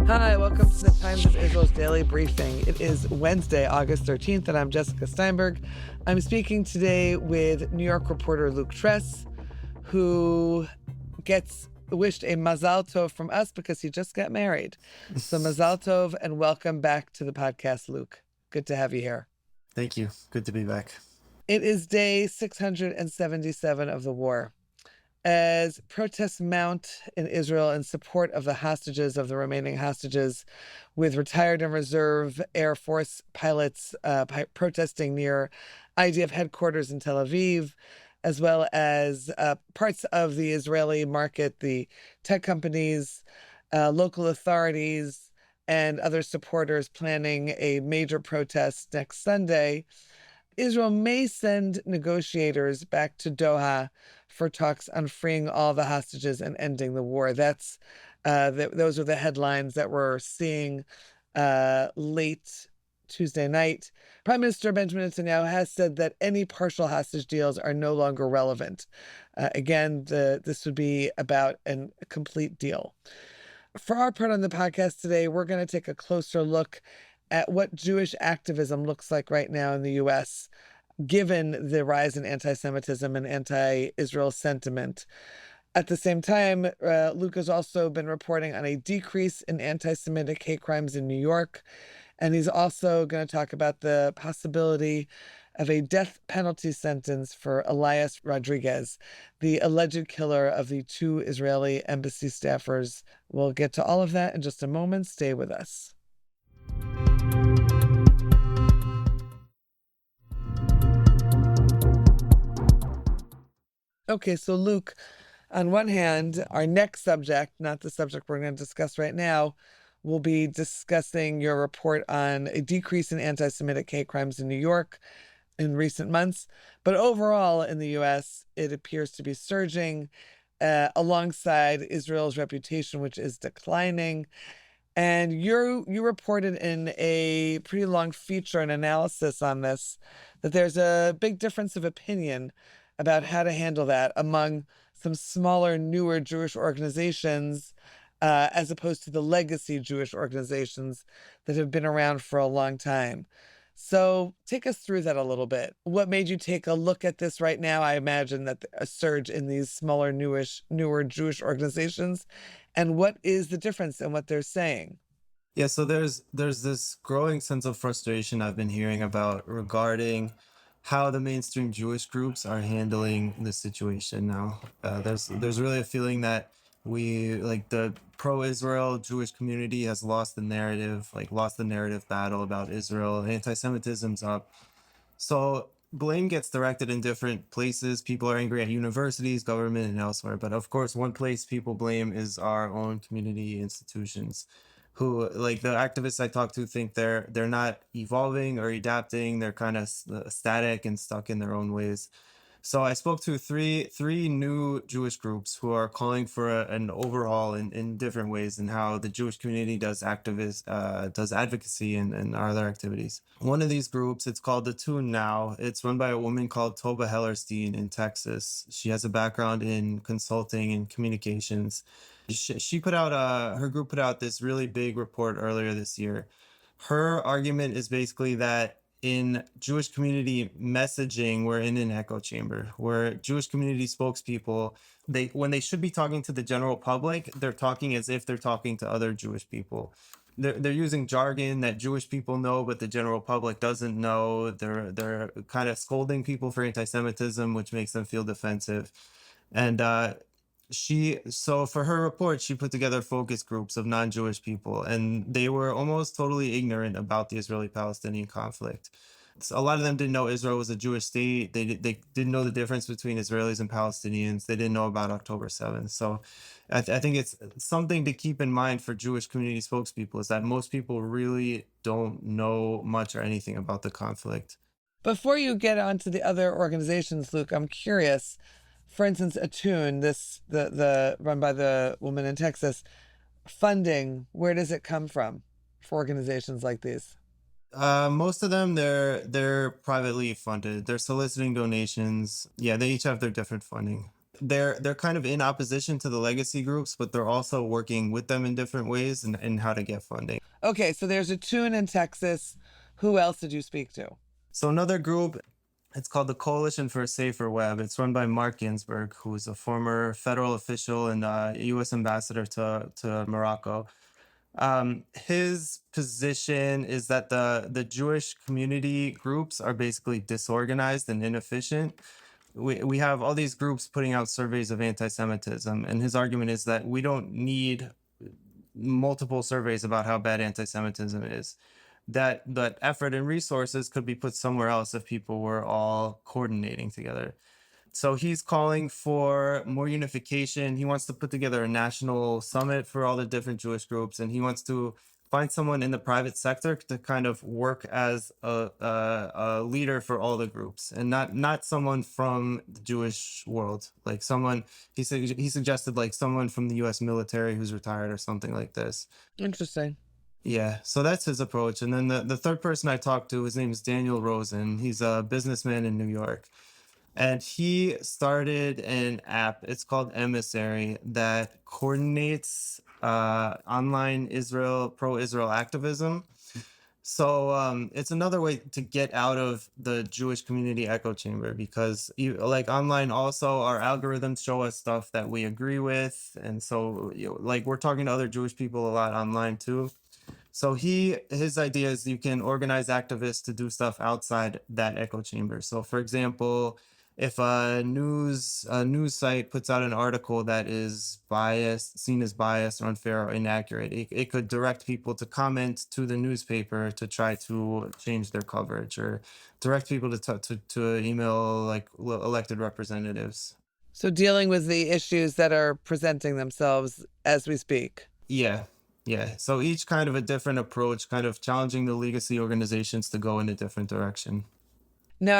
Hi, welcome to the Times of Israel's Daily Briefing. It is Wednesday, August 13th, and I'm Jessica Steinberg. I'm speaking today with New York reporter Luke Tress, who gets wished a mazal tov from us because he just got married. So mazal tov and welcome back to the podcast, Luke. Good to have you here. Thank you. Good to be back. It is day 677 of the war. As protests mount in Israel in support of the remaining hostages, with retired and reserve Air Force pilots protesting near IDF headquarters in Tel Aviv, as well as parts of the Israeli market, the tech companies, local authorities, and other supporters planning a major protest next Sunday. Israel may send negotiators back to Doha for talks on freeing all the hostages and ending the war. Those are the headlines that we're seeing late Tuesday night. Prime Minister Benjamin Netanyahu has said that any partial hostage deals are no longer relevant. This would be about a complete deal. For our part on the podcast today, we're going to take a closer look at what Jewish activism looks like right now in the U.S., given the rise in anti-Semitism and anti-Israel sentiment. At the same time, Luke has also been reporting on a decrease in anti-Semitic hate crimes in New York, and he's also going to talk about the possibility of a death penalty sentence for Elias Rodriguez, the alleged killer of the two Israeli embassy staffers. We'll get to all of that in just a moment. Stay with us. Okay, so Luke, on one hand, our next subject, not the subject we're going to discuss right now, will be discussing your report on a decrease in anti-Semitic hate crimes in New York in recent months. But overall in the U.S., it appears to be surging alongside Israel's reputation, which is declining. And you reported in a pretty long feature and analysis on this that there's a big difference of opinion about how to handle that among some smaller, newer Jewish organizations, as opposed to the legacy Jewish organizations that have been around for a long time. So take us through that a little bit. What made you take a look at this right now? I imagine that a surge in these smaller, newer Jewish organizations. And what is the difference in what they're saying? Yeah, so there's this growing sense of frustration I've been hearing about regarding how the mainstream Jewish groups are handling the situation now. There's really a feeling that the pro-Israel Jewish community has lost the narrative battle about Israel. Anti-Semitism's up. So blame gets directed in different places. People are angry at universities, government, and elsewhere. But of course, one place people blame is our own community institutions, who, like the activists I talk to, think they're not evolving or adapting. They're kind of static and stuck in their own ways. So I spoke to three new Jewish groups who are calling for an overhaul in different ways in how the Jewish community does advocacy and other activities. One of these groups, it's called The Tune Now. It's run by a woman called Tova Hellerstein in Texas. She has a background in consulting and communications. She put out her group put out this really big report earlier this year. Her argument is basically that in Jewish community messaging, we're in an echo chamber where Jewish community spokespeople, when they should be talking to the general public, they're talking as if they're talking to other Jewish people. They're using jargon that Jewish people know, but the general public doesn't know. They're kind of scolding people for anti-Semitism, which makes them feel defensive. And so for her report, she put together focus groups of non-Jewish people, and they were almost totally ignorant about the Israeli-Palestinian conflict. So a lot of them didn't know Israel was a Jewish state. They didn't know the difference between Israelis and Palestinians. They didn't know about October 7th. So I think it's something to keep in mind for Jewish community spokespeople, is that most people really don't know much or anything about the conflict. Before you get on to the other organizations, Luke, I'm curious. For instance, Attune, the run by the woman in Texas, funding, where does it come from for organizations like these? Most of them, they're privately funded. They're soliciting donations. Yeah, they each have their different funding. they're kind of in opposition to the legacy groups, but they're also working with them in different ways and how to get funding. Okay, so there's a tune in Texas. Who else did you speak to? So another group, it's called the Coalition for a Safer Web. It's run by Mark Ginsburg, who's a former federal official and U.S. ambassador to Morocco. His position is that the Jewish community groups are basically disorganized and inefficient. We have all these groups putting out surveys of anti-Semitism, and his argument is that we don't need multiple surveys about how bad anti-Semitism is. That effort and resources could be put somewhere else if people were all coordinating together. So he's calling for more unification. He wants to put together a national summit for all the different Jewish groups, and he wants to find someone in the private sector to kind of work as a leader for all the groups, and not someone from the Jewish world, like someone he suggested like someone from the U.S. military who's retired or something like this. Interesting. Yeah, so that's his approach. And then the third person I talked to, his name is Daniel Rosen. He's a businessman in New York. And he started an app, it's called Emissary, that coordinates online pro-Israel activism. So it's another way to get out of the Jewish community echo chamber, because like online also our algorithms show us stuff that we agree with. And so like we're talking to other Jewish people a lot online too. So his idea is you can organize activists to do stuff outside that echo chamber. So for example, if a news site puts out an article that is biased, seen as biased or unfair or inaccurate, it could direct people to comment to the newspaper to try to change their coverage, or direct people to email like elected representatives. So dealing with the issues that are presenting themselves as we speak. Yeah. Yeah. So each kind of a different approach, kind of challenging the legacy organizations to go in a different direction. Now,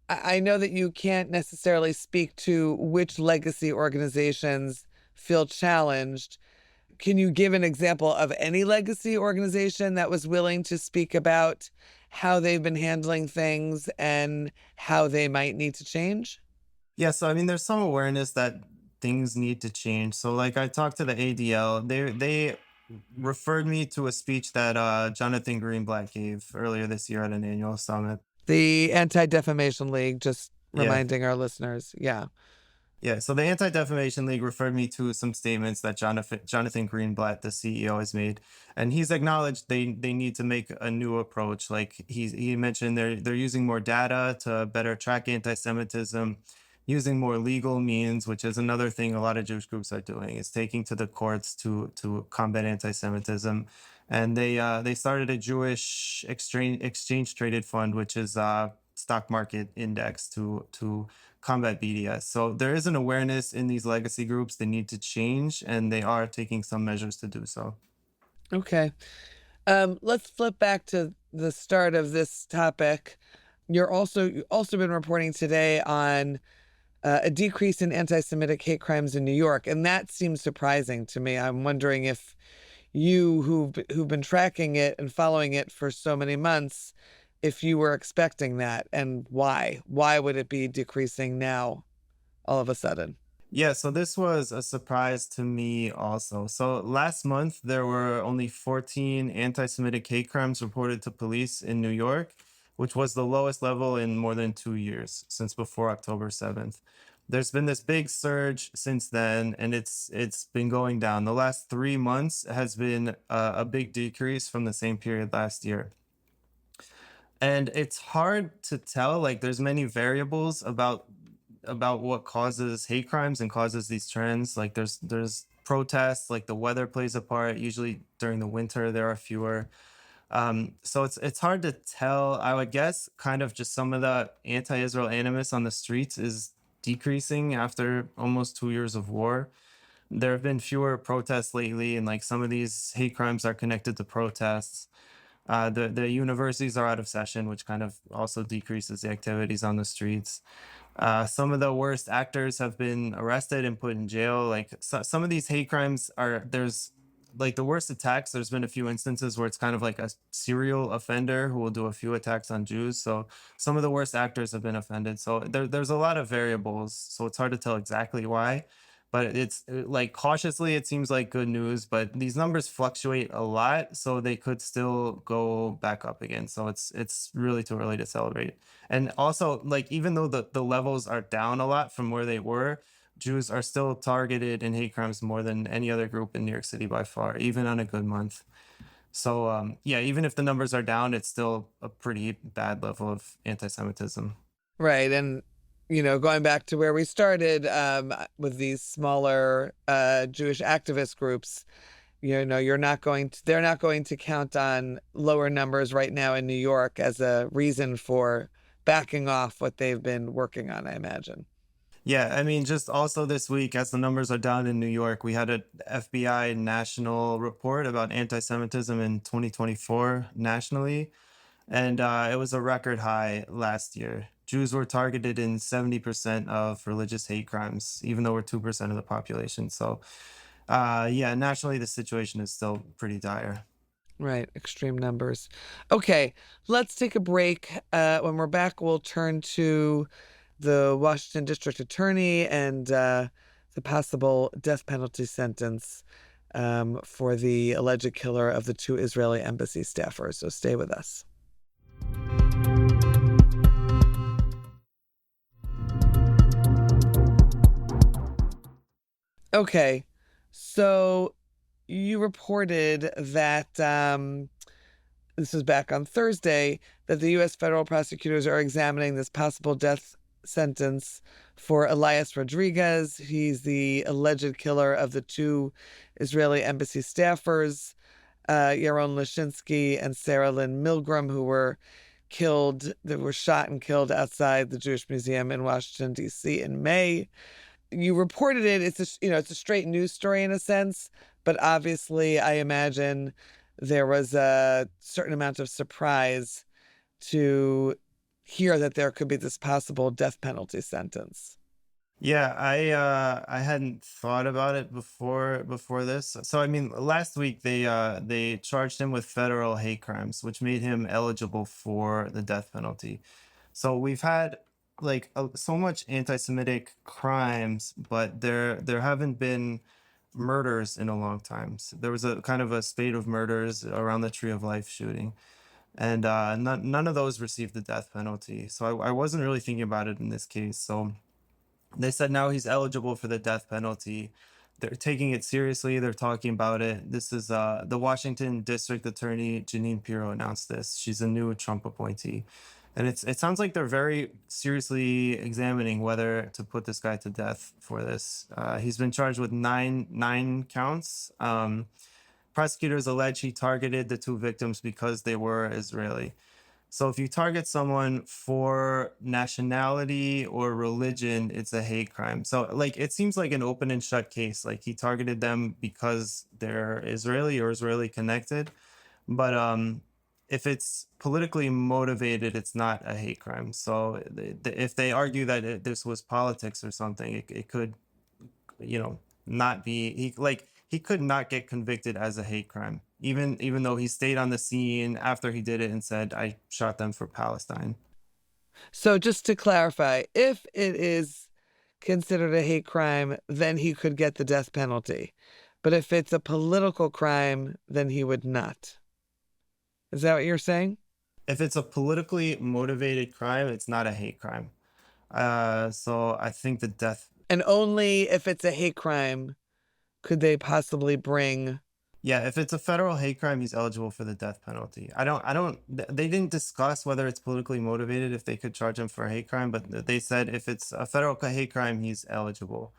I know that you can't necessarily speak to which legacy organizations feel challenged. Can you give an example of any legacy organization that was willing to speak about how they've been handling things and how they might need to change? Yeah. So, I mean, there's some awareness that things need to change. So, like, I talked to the ADL. They referred me to a speech that Jonathan Greenblatt gave earlier this year at an annual summit. The Anti-Defamation League, just Yeah. reminding our listeners. Yeah. Yeah, so the Anti-Defamation League referred me to some statements that Jonathan Greenblatt, the CEO, has made, and he's acknowledged they need to make a new approach. Like he mentioned, they're using more data to better track anti-Semitism, using more legal means, which is another thing a lot of Jewish groups are doing, is taking to the courts to combat anti-Semitism, and they started a Jewish exchange traded fund, which is stock market index to combat BDS. So there is an awareness in these legacy groups they need to change, and they are taking some measures to do so. Okay. Let's flip back to the start of this topic. You also been reporting today on a decrease in anti-Semitic hate crimes in New York, and that seems surprising to me. I'm wondering if you, who've been tracking it and following it for so many months, if you were expecting that, and why? Why would it be decreasing now, all of a sudden? Yeah, so this was a surprise to me also. So last month, there were only 14 anti-Semitic hate crimes reported to police in New York, which was the lowest level in more than 2 years, since before October 7th. There's been this big surge since then, and it's been going down. The last 3 months has been a big decrease from the same period last year. And it's hard to tell, like there's many variables about what causes hate crimes and causes these trends. Like there's protests, like the weather plays a part. Usually during the winter there are fewer. So it's hard to tell. I would guess kind of just some of the anti-Israel animus on the streets is decreasing after almost 2 years of war. There have been fewer protests lately, and like some of these hate crimes are connected to protests. The universities are out of session, which kind of also decreases the activities on the streets. Some of the worst actors have been arrested and put in jail. Like some of these hate crimes are there's like the worst attacks. There's been a few instances where it's kind of like a serial offender who will do a few attacks on Jews. So some of the worst actors have been offended. So there's a lot of variables. So it's hard to tell exactly why, but it's like cautiously, it seems like good news. But these numbers fluctuate a lot, so they could still go back up again. So it's really too early to celebrate. And also, like even though the levels are down a lot from where they were, Jews are still targeted in hate crimes more than any other group in New York City by far, even on a good month. So yeah, even if the numbers are down, it's still a pretty bad level of anti-Semitism. Right. And, going back to where we started with these smaller Jewish activist groups, they're not going to count on lower numbers right now in New York as a reason for backing off what they've been working on, I imagine. Yeah, I mean, just also this week, as the numbers are down in New York, we had a FBI national report about anti-Semitism in 2024 nationally, and it was a record high last year. Jews were targeted in 70% of religious hate crimes, even though we're 2% of the population. So, yeah, nationally, the situation is still pretty dire. Right, extreme numbers. Okay, let's take a break. When we're back, we'll turn to the Washington District Attorney and the possible death penalty sentence for the alleged killer of the two Israeli embassy staffers. So stay with us. Okay, so you reported that this was back on Thursday, that the U.S. federal prosecutors are examining this possible death sentence for Elias Rodriguez. He's the alleged killer of the two Israeli embassy staffers, Yaron Lashinsky and Sarah Lynn Milgram, who were shot and killed outside the Jewish Museum in Washington, D.C. in May. You reported it. It's a straight news story in a sense, but obviously, I imagine there was a certain amount of surprise to hear that there could be this possible death penalty sentence. Yeah, I hadn't thought about it before this. So I mean, last week they charged him with federal hate crimes, which made him eligible for the death penalty. So we've had like so much anti-Semitic crimes, but there haven't been murders in a long time. So there was a kind of a spate of murders around the Tree of Life shooting, and none of those received the death penalty. So I wasn't really thinking about it in this case. So they said now he's eligible for the death penalty. They're taking it seriously. They're talking about it. This is the Washington District Attorney Jeanine Pirro announced this. She's a new Trump appointee, and it sounds like they're very seriously examining whether to put this guy to death for this. He's been charged with nine counts. Prosecutors allege he targeted the two victims because they were Israeli. So if you target someone for nationality or religion, it's a hate crime. So like it seems like an open and shut case. Like he targeted them because they're Israeli or Israeli connected. But if it's politically motivated, it's not a hate crime. So if they argue that this was politics or something, it could, not be he could not get convicted as a hate crime, even though he stayed on the scene after he did it and said, I shot them for Palestine. So, just to clarify, if it is considered a hate crime, then he could get the death penalty. But if it's a political crime, then he would not. Is that what you're saying? If it's a politically motivated crime, it's not a hate crime. So I think the death. And only if it's a hate crime could they possibly bring. Yeah, if it's a federal hate crime, he's eligible for the death penalty. They didn't discuss whether it's politically motivated if they could charge him for a hate crime, but they said if it's a federal hate crime, he's eligible.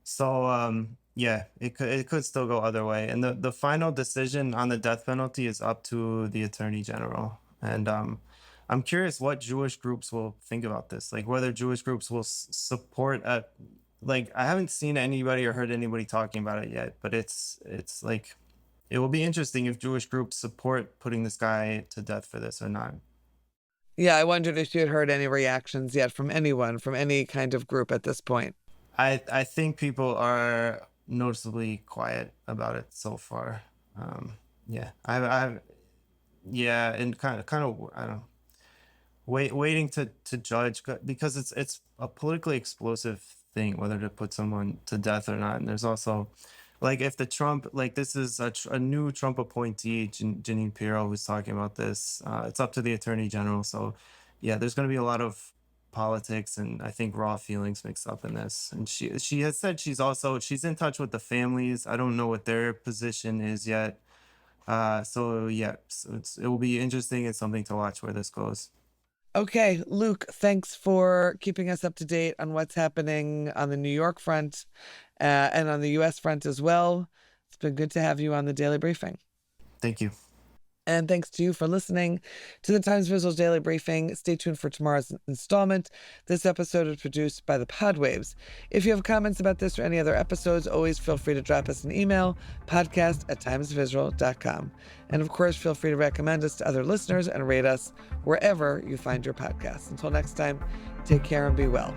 So yeah, it could still go other way. And the final decision on the death penalty is up to the attorney general. And I'm curious what Jewish groups will think about this. Like whether Jewish groups will support a like I haven't seen anybody or heard anybody talking about it yet, but it's like it will be interesting if Jewish groups support putting this guy to death for this or not. Yeah, I wondered if you had heard any reactions yet from anyone, from any kind of group at this point. I think people are noticeably quiet about it so far. Yeah, I've yeah, and kind of I don't know, waiting to judge because it's a politically explosive thing whether to put someone to death or not. And there's also like if the Trump like this is a new Trump appointee, Janine Pirro, who's talking about this. It's up to the Attorney General. So yeah, there's going to be a lot of politics and I think raw feelings mixed up in this. And she has said she's in touch with the families. I don't know what their position is yet. So yeah, so it will be interesting and something to watch where this goes. Okay, Luke, thanks for keeping us up to date on what's happening on the New York front and on the US front as well. It's been good to have you on the Daily Briefing. Thank you. And thanks to you for listening to the Times Visual's Daily Briefing. Stay tuned for tomorrow's installment. This episode was produced by the Podwaves. If you have comments about this or any other episodes, always feel free to drop us an email, podcast@timesvisual.com. And of course, feel free to recommend us to other listeners and rate us wherever you find your podcasts. Until next time, take care and be well.